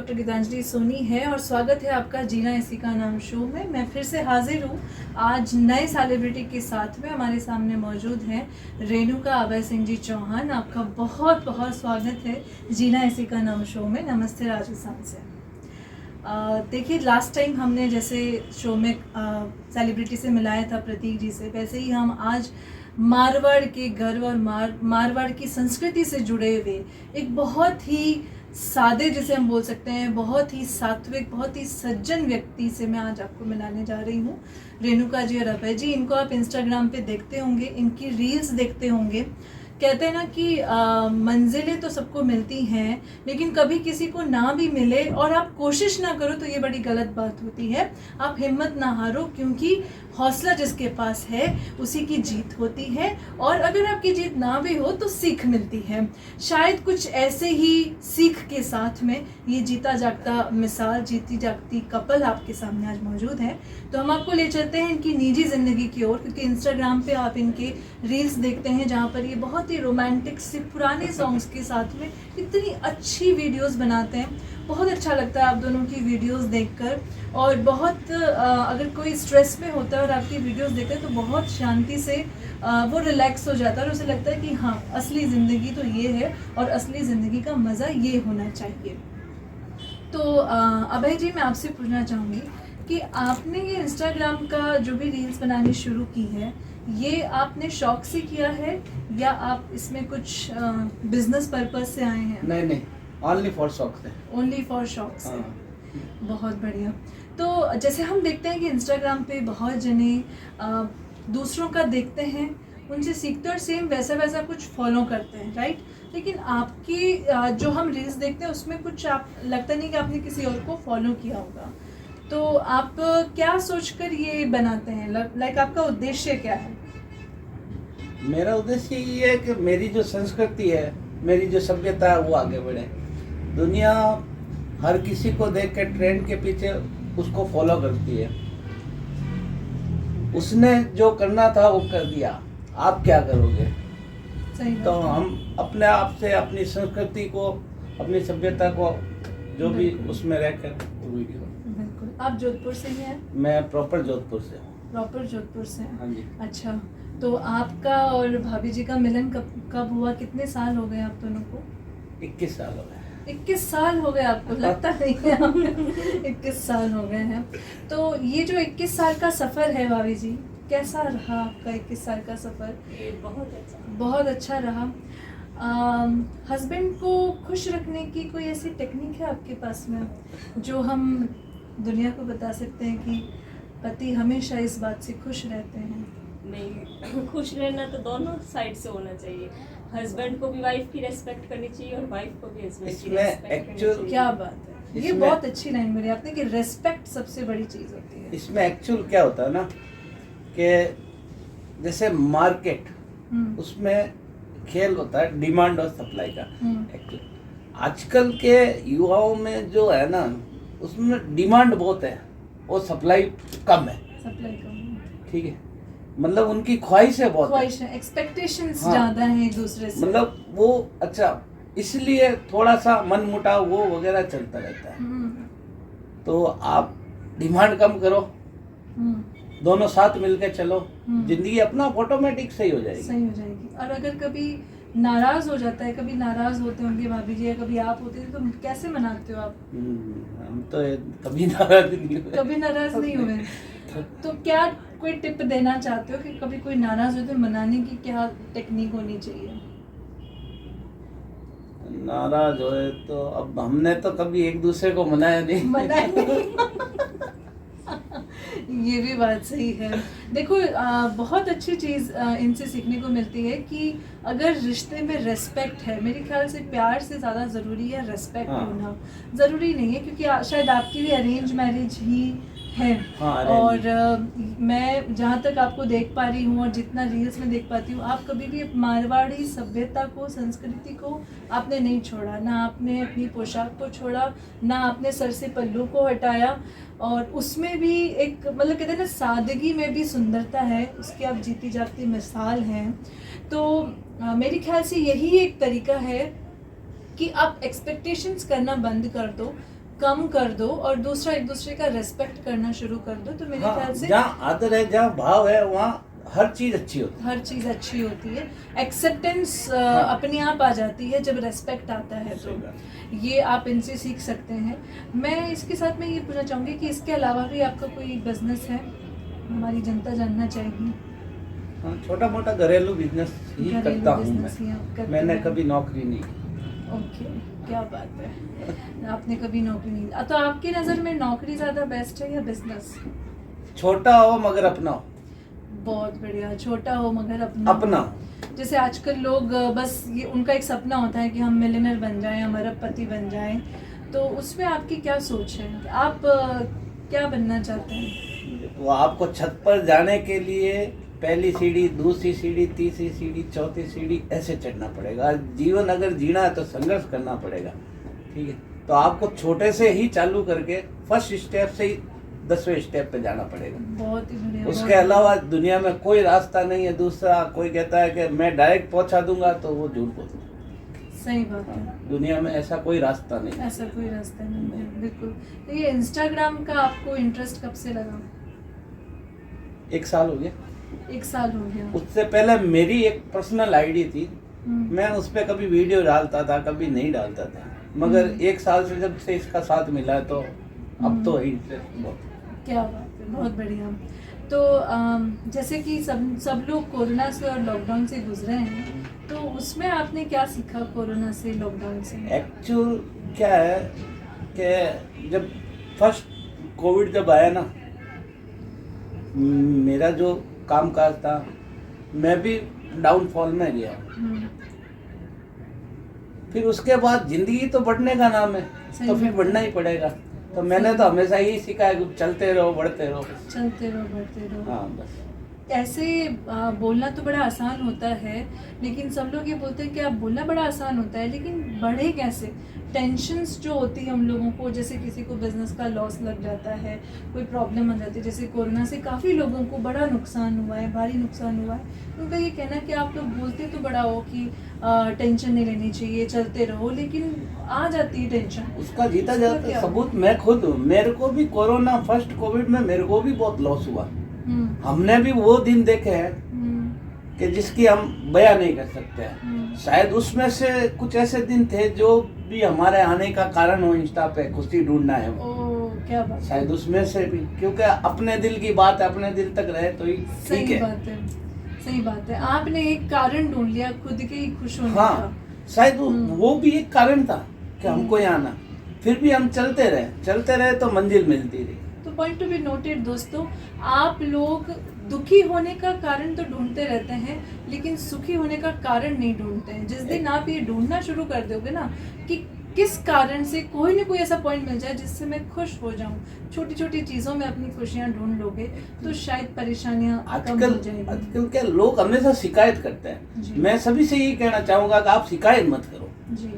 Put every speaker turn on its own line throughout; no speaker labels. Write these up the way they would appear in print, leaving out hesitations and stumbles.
Doctor Geetanjali Soni है और स्वागत है आपका जीना इसी का नाम शो में। मैं फिर से हाजिर हूँ आज नए सेलिब्रिटी के साथ में। हमारे सामने मौजूद हैं रेणुका अभय सिंह जी चौहान। आपका बहुत बहुत स्वागत है जीना इसी का नाम शो में। नमस्ते राजस्थान से। देखिए, लास्ट टाइम हमने जैसे शो में सेलिब्रिटी से मिलाया था प्रतीक जी से, वैसे ही हम आज मारवाड़ के गर्व और मारवाड़ की संस्कृति से जुड़े हुए एक बहुत ही सादे, जिसे हम बोल सकते हैं, बहुत ही सात्विक, बहुत ही सज्जन व्यक्ति से मैं आज आपको मिलाने जा रही हूँ। रेणुका जी और अभय जी, इनको आप इंस्टाग्राम पे देखते होंगे, इनकी रील्स देखते होंगे। कहते हैं ना कि मंजिलें तो सबको मिलती हैं, लेकिन कभी किसी को ना भी मिले और आप कोशिश ना करो तो ये बड़ी गलत बात होती है। आप हिम्मत ना हारो, क्योंकि हौसला जिसके पास है उसी की जीत होती है। और अगर आपकी जीत ना भी हो तो सीख मिलती है। शायद कुछ ऐसे ही सीख के साथ में ये जीता जागता मिसाल, जीती जागती कपल आपके सामने आज मौजूद है। तो हम आपको ले चलते हैं इनकी निजी ज़िंदगी की ओर, क्योंकि इंस्टाग्राम पे आप इनके रील्स देखते हैं जहाँ पर ये बहुत ही रोमांटिक से पुराने सॉन्ग्स के साथ में इतनी अच्छी वीडियोस बनाते हैं। बहुत अच्छा लगता है आप दोनों की वीडियोस देखकर। और बहुत अगर कोई स्ट्रेस में होता है और आपकी वीडियोस देखते हैं तो बहुत शांति से वो रिलैक्स हो जाता है और उसे लगता है कि हाँ, असली ज़िंदगी तो ये है और असली ज़िंदगी का मज़ा ये होना चाहिए। तो अभय जी, मैं आपसे पूछना चाहूँगी कि आपने ये इंस्टाग्राम का जो भी रील्स बनानी शुरू की है, ये आपने शौक से किया है या आप इसमें कुछ बिजनेस पर्पज से आए हैं?
नहीं, ओनली फॉर शौक से।
ओनली फॉर शौक से। बहुत बढ़िया। तो जैसे हम देखते हैं कि इंस्टाग्राम पे बहुत जने दूसरों का देखते हैं, उनसे सीखते हैं और सेम वैसा वैसा कुछ फॉलो करते हैं, राइट? लेकिन आपकी जो हम रील्स देखते हैं उसमें कुछ आप लगता नहीं कि आपने किसी और को फॉलो किया होगा। तो आप क्या सोचकर ये बनाते हैं? लाइक आपका उद्देश्य क्या है?
मेरा उद्देश्य ये है कि मेरी जो संस्कृति है, मेरी जो सभ्यता है वो आगे बढ़े। दुनिया हर किसी को देख के ट्रेंड के पीछे उसको फॉलो करती है। उसने जो करना था वो कर दिया, आप क्या करोगे?
सही
तो हम अपने आप से अपनी संस्कृति को, अपनी सभ्यता को जो भी उसमें रहकर वीडियो।
बिल्कुल। आप जोधपुर से ही हैं?
मैं प्रॉपर जोधपुर से हूँ।
प्रॉपर जोधपुर से हैं?
हाँ जी।
अच्छा, तो आपका और भाभी जी का मिलन कब हुआ? कितने साल हो गए आप दोनों को?
21 साल हो गए।
21 साल हो गए आपको? लगता नहीं है 21 साल हो गए हैं। तो ये जो 21 साल का सफ़र है भाभी जी, कैसा रहा आपका 21 साल का सफ़र? बहुत अच्छा रहा। हस्बैंड को खुश रखने की कोई ऐसी टेक्निक है आपके पास में जो हम दुनिया को बता सकते हैं कि पति हमेशा इस बात से खुश रहते हैं?
नहीं, खुश रहना तो दोनों साइड से होना चाहिए। हस्बैंड को भी वाइफ की रेस्पेक्ट करनी चाहिए और वाइफ को भी हस्बैंड की रेस्पेक्ट करनी चाहिए।
क्या बात है, ये बहुत अच्छी लाइन बोली आपने कि रेस्पेक्ट सबसे बड़ी चीज़ होती है।
इसमें एक्चुअल क्या होता है ना कि जैसे मार्केट, उसमें खेल होता है डिमांड और सप्लाई का। एक्चुअल आजकल के युवाओं में जो है ना, उसमें डिमांड बहुत है और सप्लाई कम है।
सप्लाई कम है,
ठीक है, मतलब उनकी ख्वाहिशें बहुत
ख्वाहिश है, एक्सपेक्टेशंस ज़्यादा हैं एक दूसरे से।
मतलब वो अच्छा, इसलिए थोड़ा सा मन मुटाव वो वगैरह चलता रहता है। तो आप डिमांड कम करो, दोनों साथ मिलकर चलो, जिंदगी अपना ऑटोमेटिक सही हो जाएगी।
और अगर कभी नाराज हो जाता है, कभी नाराज होते होंगे भाभी जी या कभी आप होते हैं, तो कैसे मनाते हो आप?
हम तो कभी नाराज नहीं हुए।
कभी नाराज नहीं हुए? तो क्या कोई टिप देना चाहते हो कि कभी कोई नाराज हो तो मनाने की क्या टेक्निक होनी चाहिए?
नाराज होए तो अब हमने तो कभी एक दूसरे को मनाया नहीं।
ये भी बात सही है। देखो, बहुत अच्छी चीज़ इनसे सीखने को मिलती है कि अगर रिश्ते में रेस्पेक्ट है, मेरे ख्याल से प्यार से ज़्यादा ज़रूरी है रेस्पेक्ट होना। ज़रूरी नहीं है, क्योंकि शायद आपकी भी अरेंज मैरिज ही है। और मैं जहाँ तक आपको देख पा रही हूँ और जितना रील्स में देख पाती हूँ, आप कभी भी मारवाड़ी सभ्यता को, संस्कृति को आपने नहीं छोड़ा। ना आपने अपनी पोशाक को छोड़ा, ना आपने सर से पल्लू को हटाया। और उसमें भी एक, मतलब कहते हैं ना, सादगी में भी सुंदरता है, उसकी आप जीती जागती मिसाल हैं। तो मेरे ख्याल से यही एक तरीका है कि आप एक्सपेक्टेशंस करना बंद कर दो। कम कर दो और दूसरा एक दूसरे का रेस्पेक्ट करना शुरू कर दो, तो मेरे ख्याल से
जहाँ आदर है, जहाँ भाव है, वहाँ हर चीज अच्छी होती
हर चीज अच्छी होती है। एक्सेप्टेंस अपने आप आ जाती है जब रेस्पेक्ट आता है,
सही
तो
बात।
ये आप इनसे सीख सकते हैं। मैं इसके साथ में ये पूछना चाहूँगी कि इसके अलावा भी आपका कोई बिजनेस है, हमारी जनता जानना चाहेगी।
हाँ, छोटा मोटा घरेलू बिजनेस ही
घरेलू
करता हूँ
बिजनेस ही आप
मैं।
करते
मैंने
हैं।
कभी नौकरी नहीं की।
ओके, क्या बात है, आपने कभी नौकरी नहीं, तो आपकी नज़र में नौकरी ज़्यादा बेस्ट है या बिजनेस?
छोटा हो मगर अपना हो।
बहुत बढ़िया, छोटा हो मगर अपना
अपना
हो। जैसे आजकल लोग बस ये उनका एक सपना होता है कि हम मिलियनर बन जाएं, हम अरबपति बन जाएं, तो उसमें आपकी क्या सोच है? आप क्या बनना चाहते हैं?
वो आपको छत पर जाने के लिए पहली सीढ़ी, दूसरी सीढ़ी, तीसरी सीढ़ी, चौथी सीढ़ी ऐसे चढ़ना पड़ेगा। जीवन अगर जीना है तो संघर्ष करना पड़ेगा, ठीक है। तो आपको छोटे से ही चालू करके फर्स्ट स्टेप से ही 10वें स्टेप पे जाना पड़ेगा।
बहुत ही बढ़िया।
उसके अलावा दुनिया में कोई रास्ता नहीं है दूसरा। कोई कहता है कि मैं डायरेक्ट पहुंचा दूंगा, तो वो झूठ बोलता है।
सही बात है,
दुनिया में ऐसा कोई रास्ता नहीं है।
ऐसा कोई रास्ता नहीं है, बिल्कुल। तो ये इंस्टाग्राम का आपको इंटरेस्ट कब से लगा?
1 साल हो गया।
1 साल हो गया।
उससे पहले मेरी एक पर्सनल आईडी थी,
हम्म,
मैं उस पर कभी वीडियो डालता था, कभी नहीं डालता था। मगर 1 साल से जब से इसका साथ मिला है, तो अब तो इंटरेस्ट बहुत।
क्या बात है, बहुत बढ़िया। तो जैसे कि सब लोग कोरोना से और लॉकडाउन से गुजरे हैं, तो उसमें आपने क्या सीखा कोरोना से, लॉकडाउन से?
एक्चुअल क्या है कि जब फर्स्ट कोविड जब आया ना, मेरा जो काम काज था, मैं भी डाउनफॉल में गया।
हम्म,
फिर उसके बाद जिंदगी तो बढ़ने का नाम है,
सही
तो फिर
बात।
बढ़ना ही पड़ेगा। तो मैंने तो हमेशा यही सीखा है कि चलते रहो, बढ़ते रहो।
चलते रहो, बढ़ते रहो।
हाँ, बस।
ऐसे बोलना तो बड़ा आसान होता है, लेकिन सब लोग ये बोलते हैं कि आप बोलना बड़ा आसान होता है, लेकिन बढ़े कैसे? टेंशन्स जो होती है हम लोगों को, जैसे किसी को बिजनेस का लॉस लग जाता है, कोई प्रॉब्लम आ जाती है, जैसे कोरोना से काफ़ी लोगों को बड़ा नुकसान हुआ है, भारी नुकसान हुआ है। उनका ये कहना है कि आप लोग बोलते तो बड़ा हो कि टेंशन नहीं लेनी चाहिए, चलते रहो, लेकिन आ जाती है टेंशन।
उसका जीता
उसका
जाता
क्या?
सबूत मैं खुद हूँ। मेरे को भी कोरोना फर्स्ट कोविड में मेरे को भी बहुत लॉस हुआ। हमने भी वो दिन देखे हैं कि जिसकी हम बयां नहीं कर सकते हैं। शायद उसमें से कुछ ऐसे दिन थे जो भी हमारे आने का कारण हो। इंस्टा पे खुशी ढूंढना है वो,
ओ, क्या बात है।
शायद उसमें से भी, क्योंकि अपने दिल की बात है, अपने दिल तक रहे तो ही ठीक
सही
है।
बात है, सही बात है। आपने एक कारण ढूंढ लिया खुद के ही खुश होने
हाँ,
का।
शायद वो भी एक कारण था कि हमको यहाँ आना। फिर भी हम चलते रहे तो मंजिल मिलती रही।
तो पॉइंट टू बी नोटेड दोस्तों, आप लोग दुखी होने का कारण तो ढूंढते रहते हैं, लेकिन सुखी होने का कारण नहीं ढूंढते हैं। जिस दिन आप ये ढूंढना शुरू कर दोगे ना कि किस कारण से कोई ना कोई ऐसा पॉइंट मिल जाए जिससे मैं खुश हो जाऊं, छोटी छोटी चीज़ों में अपनी खुशियां ढूंढ लोगे, तो शायद परेशानियां कम हो जाएंगी।
आजकल के लोग हमेशा शिकायत करते
जी।
हैं। मैं सभी से यही कहना चाहूंगा कि आप शिकायत मत करो।
जी,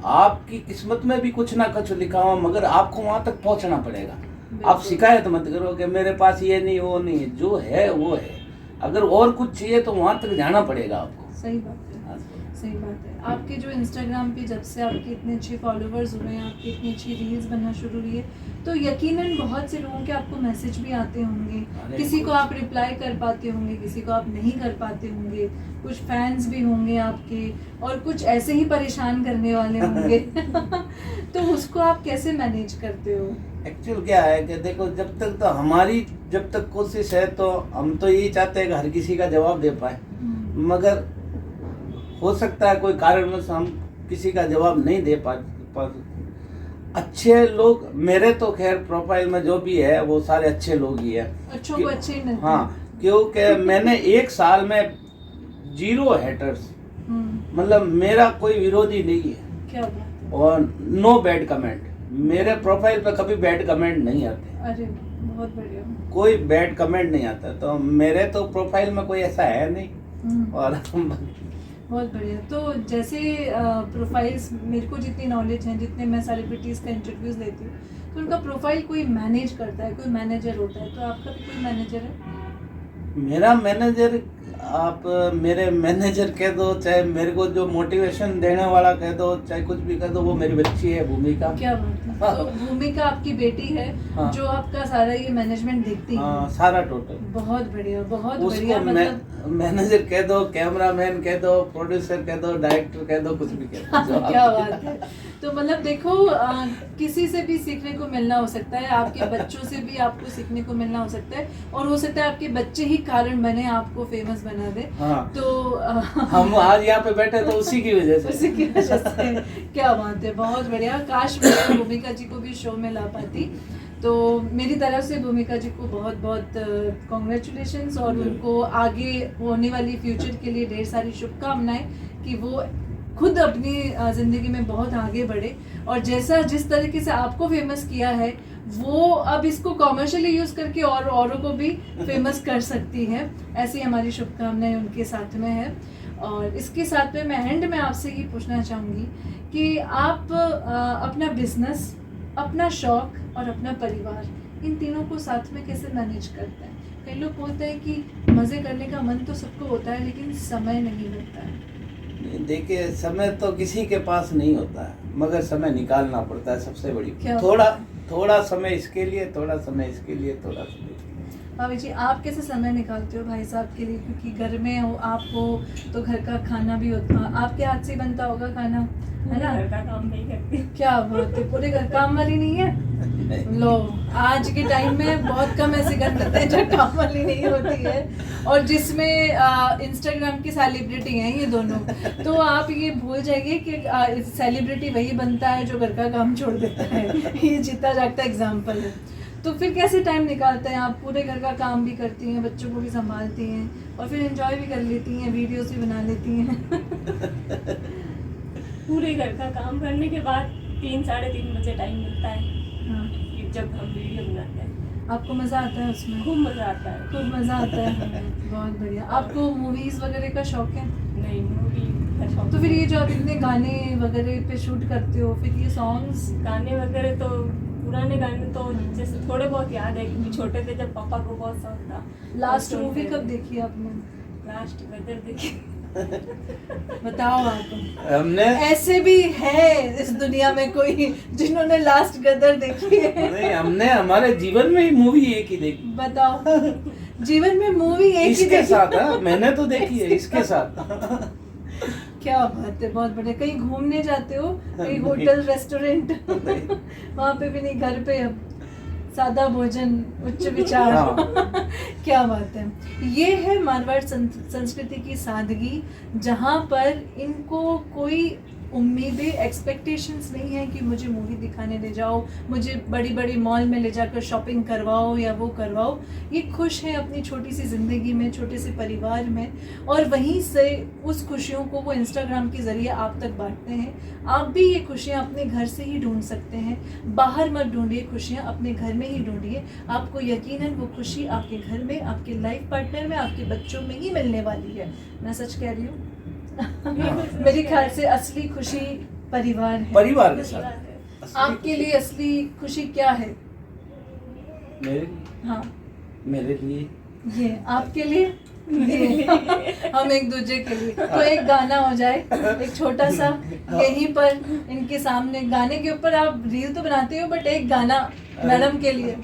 आपकी किस्मत में भी कुछ ना कुछ लिखा हुआ, मगर आपको वहां तक पहुंचना पड़ेगा। आप
बिल्कुल।
शिकायत मत करो कि मेरे पास ये नहीं, वो नहीं है। जो है वो है। अगर और कुछ चाहिए तो वहां तक जाना पड़ेगा आपको।
सही बात है,
हाँ।
सही बात है। आपके जो इंस्टाग्राम पे जब से आपके इतने अच्छे फॉलोअर्स हुए हैं, आपकी इतनी अच्छी रील्स बनना शुरू हुई है, तो यकीनन बहुत से लोगों के आपको मैसेज भी आते होंगे।
अरे
किसी को
कुछ-
आप रिप्लाई कर पाते होंगे, किसी को आप नहीं कर पाते होंगे, कुछ फैंस भी होंगे आपके, और कुछ ऐसे ही परेशान करने वाले होंगे। तो उसको आप कैसे मैनेज करते हो?
एक्चुअल क्या है कि देखो, जब तक कोशिश है तो हम तो यही चाहते हैं कि हर किसी का जवाब दे पाए। मगर हो सकता है कोई कारणवश हम किसी का जवाब नहीं दे पा। अच्छे लोग, मेरे तो खैर प्रोफाइल में जो भी है वो सारे अच्छे लोग ही है।
अच्छों को अच्छे ही मिलते
हाँ, क्योंकि मैंने 1 साल में 0 हेटर्स, मतलब मेरा कोई विरोधी नहीं है।
क्या बात है।
और नो बैड कमेंट। मेरे प्रोफाइल पे कभी बैड कमेंट नहीं आते।
अरे बहुत बढ़िया।
कोई बैड कमेंट नहीं आता। तो मेरे तो प्रोफाइल में कोई ऐसा है नहीं। और
बहुत बढ़िया। तो जैसे प्रोफाइल्स, मेरे को जितनी नॉलेज है, जितने मैं सेलिब्रिटीज़ का इंटरव्यूज लेती हूँ, तो उनका प्रोफाइल कोई मैनेज करता है, कोई मैनेजर होता है। तो आपका भी कोई मैनेजर है?
मेरा मैनेजर आप मेरे मैनेजर कह दो, चाहे मेरे को जो मोटिवेशन देने वाला कह दो, चाहे कुछ भी कह दो, वो मेरी बच्ची है भूमिका।
क्या बात है। तो भूमिका आपकी बेटी है
हाँ।
जो आपका सारा ये मैनेजमेंट देखती है।
हाँ, सारा टोटल।
बहुत बढ़िया, बहुत
उसको
बढ़िया। मतलब
मैनेजर कह दो, कैमरामैन कह दो, प्रोड्यूसर कह दो, डायरेक्टर कह दो, कुछ भी कह दो। जो
क्या
आप-
बात है। तो मतलब देखो किसी से भी सीखने को मिलना हो सकता है, आपके बच्चों से भी आपको सीखने को मिलना हो सकता है, और हो सकता है आपके बच्चे ही कारण बने आपको फेमस बना दे।
हाँ।
तो
हम आज यहाँ पे बैठे तो उसी की वजह से।
उसी की वजह से। क्या बात है, बहुत बढ़िया। काश मैं भूमिका जी को भी शो में ला पाती। तो मेरी तरफ से भूमिका जी को बहुत बहुत कॉन्ग्रेचुलेशंस, और उनको आगे होने वाली फ्यूचर के लिए ढेर सारी शुभकामनाएं कि वो खुद अपनी ज़िंदगी में बहुत आगे बढ़े, और जैसा जिस तरीके से आपको फेमस किया है वो अब इसको कॉमर्शियली यूज़ करके और औरों को भी फेमस कर सकती है। ऐसी हमारी शुभकामनाएं उनके साथ में है। और इसके साथ में मैं एंड में आपसे ये पूछना चाहूँगी कि आप अपना बिजनेस, अपना शौक और अपना परिवार, इन तीनों को साथ में कैसे मैनेज करते हैं? कई लोग बोलते हैं कि मज़े करने का मन तो सबको होता है लेकिन समय नहीं मिलता है।
देखिए, समय तो किसी के पास नहीं होता है, मगर समय निकालना पड़ता है, सबसे बड़ी।
क्या?
थोड़ा समय इसके लिए, थोड़ा समय इसके लिए, थोड़ा समय इसके लिए।
भाभी जी, आप कैसे समय निकालते हो भाई साहब के लिए? क्योंकि घर में हो आप हो तो घर का खाना भी होता, आपके हाथ से ही बनता होगा खाना, है ना?
घर का काम नहीं करती।
क्या बात है, पूरे घर काम वाली नहीं है? लो, आज के टाइम में बहुत कम ऐसे घर मिलते हैं जो काम वाली नहीं होती है, और जिसमें इंस्टाग्राम की सेलिब्रिटी हैं ये दोनों। तो आप ये भूल जाइए कि सेलिब्रिटी वही बनता है जो घर का काम छोड़ देता है। ये जीता जागता एग्जाम्पल है। तो फिर कैसे टाइम निकालते हैं आप? पूरे घर का काम भी करती हैं, बच्चों को भी संभालती हैं, और फिर एंजॉय भी कर लेती हैं, वीडियोस भी बना लेती हैं।
पूरे घर का काम करने के बाद 3-3:30 बजे टाइम मिलता है,
हाँ।
कि जब हम वीडियो बनाते हैं।
आपको मज़ा आता है उसमें?
खूब मज़ा आता है।
खूब मज़ा आता है। बहुत बढ़िया। आपको मूवीज़ वगैरह का शौक है?
नहीं, मूवी का शौक।
तो फिर ये जो आप इतने गाने वगैरह पे शूट करते हो, फिर ये सॉन्ग्स?
गाने वगैरह तो पुराने गाने तो जैसे थोड़े बहुत याद है, क्योंकि छोटे थे जब पापा को बहुत शौक था।
लास्ट
तो
मूवी
सुनते
कब
थे।
देखी आपने?
लास्ट गदर देखी।
बताओ आप।
हमने
ऐसे भी है इस दुनिया में कोई जिन्होंने लास्ट गदर देखी है?
नहीं, हमने हमारे जीवन में ही मूवी एक ही देखी।
बताओ, जीवन में मूवी एक ही
इसके
देखी?
साथ, हाँ, मैंने तो देखी है इसके साथ।
क्या बात है, बहुत बढ़िया। कहीं घूमने जाते हो, कहीं
नहीं।
Hotel restaurant?
नहीं।
वहाँ पे भी नहीं, घर पे सादा भोजन, उच्च विचार।
हाँ।
क्या बात है। ये है मारवाड़ संस्कृति की सादगी, जहाँ पर इनको कोई उम्मीदें, एक्सपेक्टेशंस नहीं है कि मुझे मूवी दिखाने ले जाओ, मुझे बड़ी बड़ी मॉल में ले जाकर शॉपिंग करवाओ या वो करवाओ। ये खुश हैं अपनी छोटी सी ज़िंदगी में, छोटे से परिवार में, और वहीं से उस खुशियों को वो इंस्टाग्राम के ज़रिए आप तक बांटते हैं। आप भी ये खुशियाँ अपने घर से ही ढूंढ सकते हैं, बाहर मत ढूंढिए खुशियाँ, अपने घर में ही ढूंढिए। आपको यकीनन वो खुशी आपके घर में, आपके लाइफ पार्टनर में, आपके बच्चों में ही मिलने वाली है। मैं सच कह रही हूँ? मेरे ख्याल से असली खुशी परिवार है।
परिवार के साथ। असली
आपके लिए असली खुशी क्या है?
मेरे
हाँ,
मेरे लिए
ये आपके लिए, ये हम एक दूसरे के लिए। तो एक गाना हो जाए, एक छोटा सा, यहीं पर इनके सामने। गाने के ऊपर आप रील तो बनाते हो, बट एक गाना मैडम के लिए,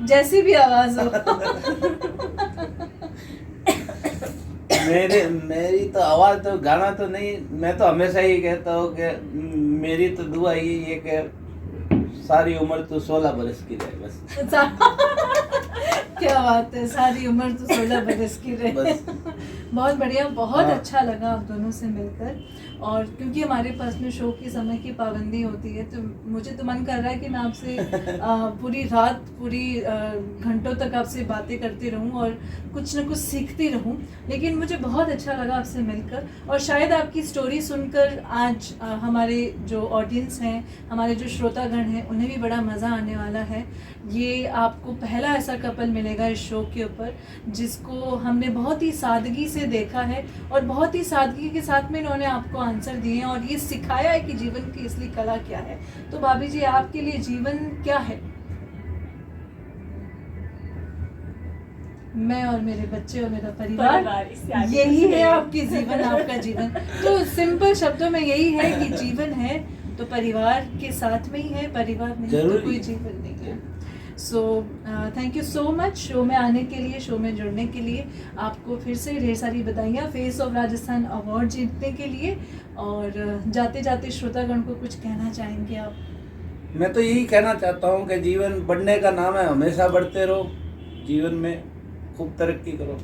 जैसी भी आवाज हो।
मेरी तो आवाज तो, गाना तो नहीं, मैं तो हमेशा ही कहता हूँ कि मेरी तो दुआ यही है कि सारी उम्र तो 16 बरस की रहे बस।
क्या बात है, सारी उम्र तो 16 बरस की रहे।
बस।
बहुत बढ़िया, बहुत
हाँ।
अच्छा लगा आप दोनों से मिलकर। और क्योंकि हमारे पर्सनल शो की समय की पाबंदी होती है, तो मुझे तो मन कर रहा है कि मैं आपसे पूरी रात, पूरी घंटों तक आपसे बातें करती रहूं और कुछ ना कुछ सीखती रहूं। लेकिन मुझे बहुत अच्छा लगा आपसे मिलकर, और शायद आपकी स्टोरी सुनकर आज हमारे जो ऑडियंस हैं, हमारे जो श्रोतागण हैं, उन्हें भी बड़ा मज़ा आने वाला है। ये आपको पहला ऐसा कपल मिलेगा इस शो के ऊपर जिसको हमने बहुत ही सादगी से देखा है, और बहुत ही सादगी के साथ में इन्होंने आपको आंसर दिए हैं और ये सिखाया है कि जीवन की असली कला क्या है। तो भाभी जी, आपके लिए जीवन क्या है? मैं और मेरे बच्चे और मेरा परिवार,
इससे आगे
यही
कुछ
है
नहीं।
आपकी जीवन, आपका जीवन। तो सिंपल शब्दों में यही है कि जीवन है तो परिवार के साथ में ही है, परिवार नहीं तो
जरूरी
कोई
है।
जीवन नहीं है। So thank you so much show में आने के लिए, शो में जुड़ने के लिए। आपको फिर से ढेर सारी बधाइयाँ फेस ऑफ राजस्थान अवार्ड जीतने के लिए। और जाते जाते श्रोतागण को कुछ कहना चाहेंगे आप?
मैं तो यही कहना चाहता हूँ कि जीवन बढ़ने का नाम है, हमेशा बढ़ते रहो, जीवन में खूब तरक्की करो।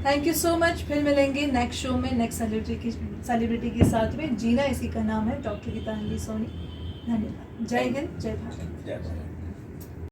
Thank you so much. फिर मिलेंगे नेक्स्ट शो में नेक्स्ट सेलिब्रिटी के साथ में। जीना इसी का नाम है, डॉक्टर गीतांजलि सोनी। धन्यवाद। जय हिंद, जय भारत।
जय भारत।